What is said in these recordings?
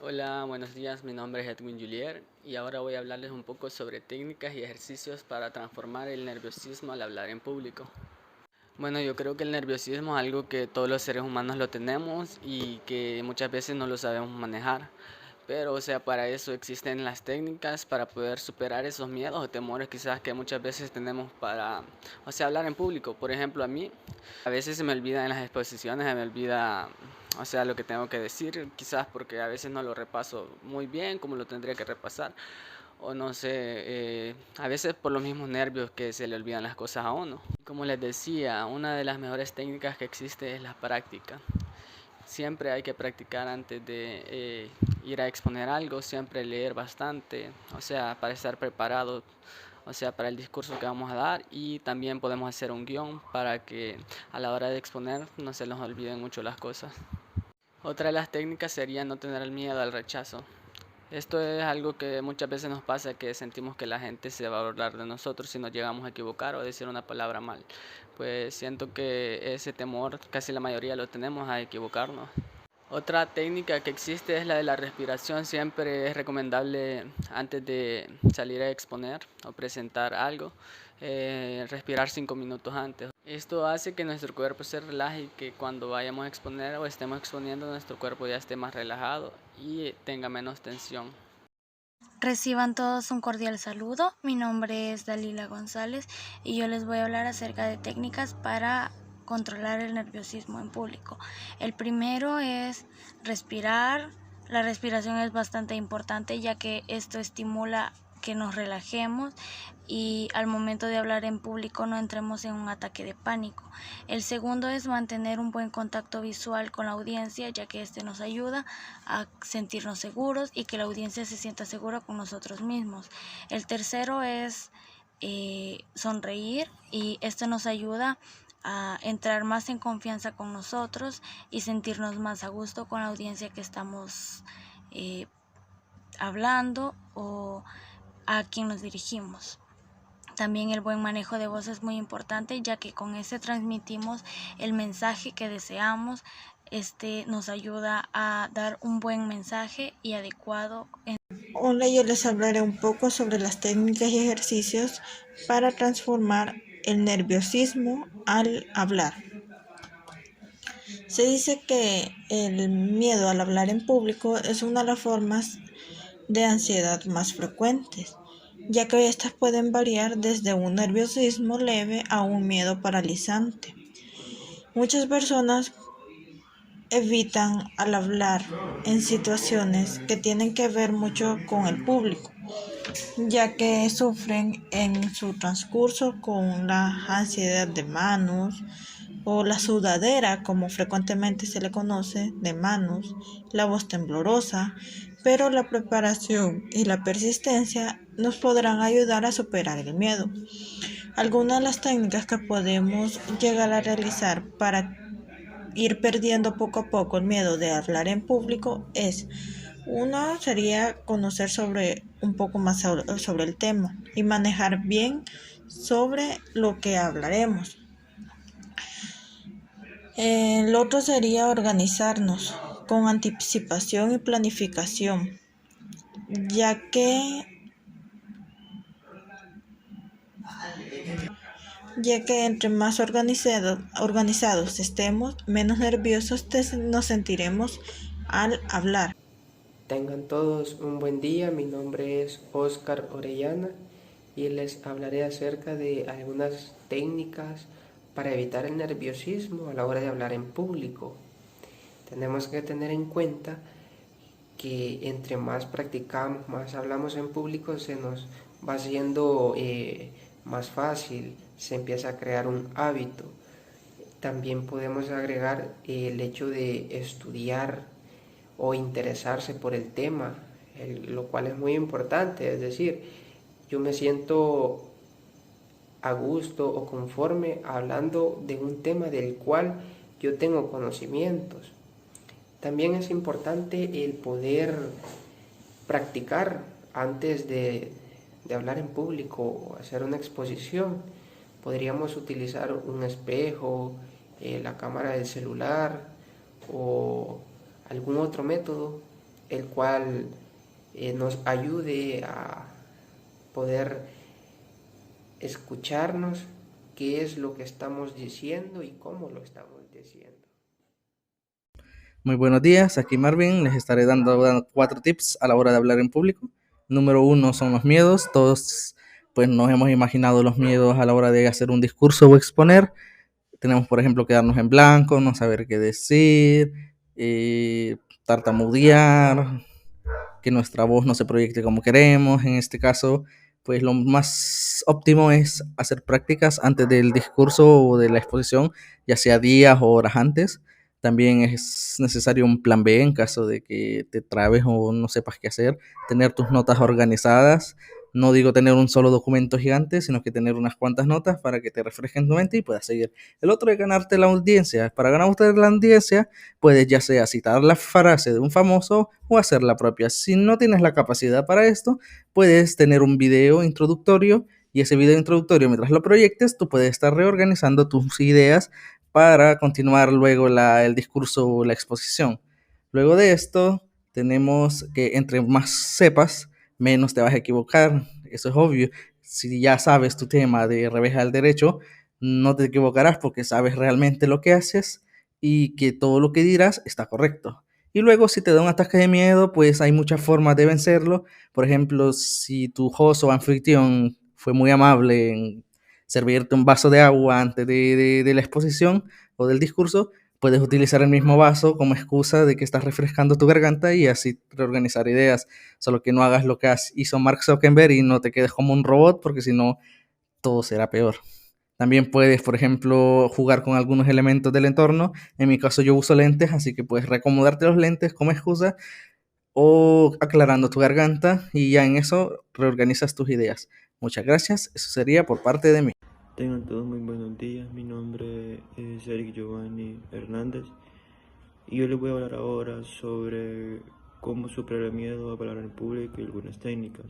Hola, buenos días, mi nombre es Edwin Julier y ahora voy a hablarles un poco sobre técnicas y ejercicios para transformar el nerviosismo al hablar en público. Bueno, yo creo que el nerviosismo es algo que todos los seres humanos lo tenemos y que muchas veces no lo sabemos manejar. Pero, para eso existen las técnicas para poder superar esos miedos o temores quizás que muchas veces tenemos para, hablar en público. Por ejemplo, a mí, a veces se me olvida en las exposiciones, se me olvida, lo que tengo que decir, quizás porque a veces no lo repaso muy bien como lo tendría que repasar. O no sé, a veces por los mismos nervios que se le olvidan las cosas a uno. Como les decía, una de las mejores técnicas que existe es la práctica. Siempre hay que practicar antes de ir a exponer algo, siempre leer bastante, para estar preparado, para el discurso que vamos a dar, y también podemos hacer un guión para que a la hora de exponer no se nos olviden mucho las cosas. Otra de las técnicas sería no tener el miedo al rechazo. Esto es algo que muchas veces nos pasa, que sentimos que la gente se va a burlar de nosotros si nos llegamos a equivocar o decir una palabra mal. Pues siento que ese temor casi la mayoría lo tenemos a equivocarnos. Otra técnica que existe es la de la respiración. Siempre es recomendable antes de salir a exponer o presentar algo, respirar 5 minutos antes. Esto hace que nuestro cuerpo se relaje y que cuando vayamos a exponer o estemos exponiendo, nuestro cuerpo ya esté más relajado y tenga menos tensión. Reciban todos un cordial saludo. Mi nombre es Dalila González y yo les voy a hablar acerca de técnicas para controlar el nerviosismo en público. El primero es respirar. La respiración es bastante importante ya que esto estimula que nos relajemos y al momento de hablar en público no entremos en un ataque de pánico. El segundo es mantener un buen contacto visual con la audiencia, ya que este nos ayuda a sentirnos seguros y que la audiencia se sienta segura con nosotros mismos. El tercero es sonreír, y esto nos ayuda a entrar más en confianza con nosotros y sentirnos más a gusto con la audiencia que estamos hablando o a quien nos dirigimos. También el buen manejo de voz es muy importante, ya que con este transmitimos el mensaje que deseamos. Este nos ayuda a dar un buen mensaje y adecuado. Hola, yo les hablaré un poco sobre las técnicas y ejercicios para transformar el nerviosismo al hablar. Se dice que el miedo al hablar en público es una de las formas de ansiedad más frecuentes, ya que estas pueden variar desde un nerviosismo leve a un miedo paralizante. Muchas personas evitan al hablar en situaciones que tienen que ver mucho con el público, ya que sufren en su transcurso con la ansiedad de manos o la sudadera, como frecuentemente se le conoce, de manos, la voz temblorosa, pero la preparación y la persistencia nos podrán ayudar a superar el miedo. Algunas de las técnicas que podemos llegar a realizar para ir perdiendo poco a poco el miedo de hablar en público es: uno sería conocer un poco más sobre el tema y manejar bien sobre lo que hablaremos. El otro sería organizarnos con anticipación y planificación, ya que entre más organizados estemos, menos nerviosos nos sentiremos al hablar. Tengan todos un buen día, mi nombre es Oscar Orellana y les hablaré acerca de algunas técnicas para evitar el nerviosismo a la hora de hablar en público. Tenemos que tener en cuenta que entre más practicamos, más hablamos en público, se nos va haciendo más fácil, se empieza a crear un hábito. También podemos agregar el hecho de estudiar o interesarse por el tema, lo cual es muy importante. Es decir, yo me siento a gusto o conforme hablando de un tema del cual yo tengo conocimientos. También es importante el poder practicar antes de hablar en público o hacer una exposición. Podríamos utilizar un espejo, la cámara del celular o algún otro método el cual nos ayude a poder escucharnos qué es lo que estamos diciendo y cómo lo estamos diciendo. Muy buenos días, aquí Marvin, les estaré dando 4 tips a la hora de hablar en público. Número 1 son los miedos. Todos pues nos hemos imaginado los miedos a la hora de hacer un discurso o exponer. Tenemos, por ejemplo, quedarnos en blanco, no saber qué decir, tartamudear, que nuestra voz no se proyecte como queremos. En este caso, pues lo más óptimo es hacer prácticas antes del discurso o de la exposición, ya sea días o horas antes. También es necesario un plan B en caso de que te trabes o no sepas qué hacer, tener tus notas organizadas. No digo tener un solo documento gigante, sino que tener unas cuantas notas para que te refresquen tu mente y puedas seguir. El otro es ganarte la audiencia. Para ganar usted la audiencia, puedes ya sea citar la frase de un famoso o hacer la propia. Si no tienes la capacidad para esto, puedes tener un video introductorio y ese video introductorio, mientras lo proyectes, tú puedes estar reorganizando tus ideas para continuar luego el discurso o la exposición. Luego de esto, tenemos que entre más sepas, menos te vas a equivocar. Eso es obvio. Si ya sabes tu tema de revés al derecho, no te equivocarás porque sabes realmente lo que haces y que todo lo que dirás está correcto. Y luego, si te da un ataque de miedo, pues hay muchas formas de vencerlo. Por ejemplo, si tu host o anfitrión fue muy amable en servirte un vaso de agua antes de la exposición o del discurso, puedes utilizar el mismo vaso como excusa de que estás refrescando tu garganta y así reorganizar ideas. Solo que no hagas lo que hizo Mark Zuckerberg y no te quedes como un robot, porque si no, todo será peor. También puedes, por ejemplo, jugar con algunos elementos del entorno. En mi caso yo uso lentes, así que puedes reacomodarte los lentes como excusa o aclarando tu garganta y ya en eso reorganizas tus ideas. Muchas gracias, eso sería por parte de mí. Tengan todos muy buenos días, mi nombre es Eric Giovanni Hernández y yo les voy a hablar ahora sobre cómo superar el miedo a hablar en público y algunas técnicas.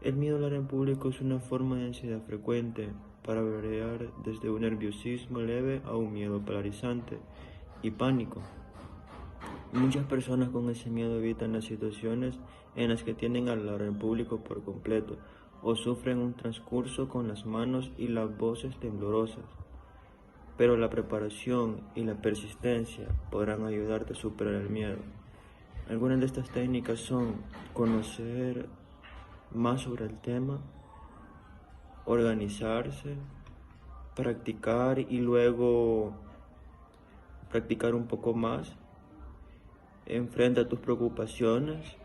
El miedo a hablar en público es una forma de ansiedad frecuente para variar desde un nerviosismo leve a un miedo paralizante y pánico. Muchas personas con ese miedo evitan las situaciones en las que tienden a hablar en público por completo o sufren un transcurso con las manos y las voces temblorosas. Pero la preparación y la persistencia podrán ayudarte a superar el miedo. Algunas de estas técnicas son conocer más sobre el tema, organizarse, practicar y luego practicar un poco más. Enfrenta tus preocupaciones,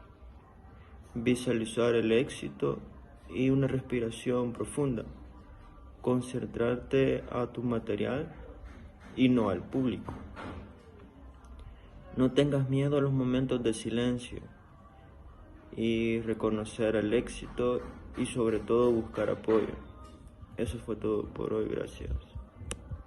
visualizar el éxito y una respiración profunda. Concentrarte a tu material y no al público. No tengas miedo a los momentos de silencio y reconocer el éxito y sobre todo buscar apoyo. Eso fue todo por hoy, gracias.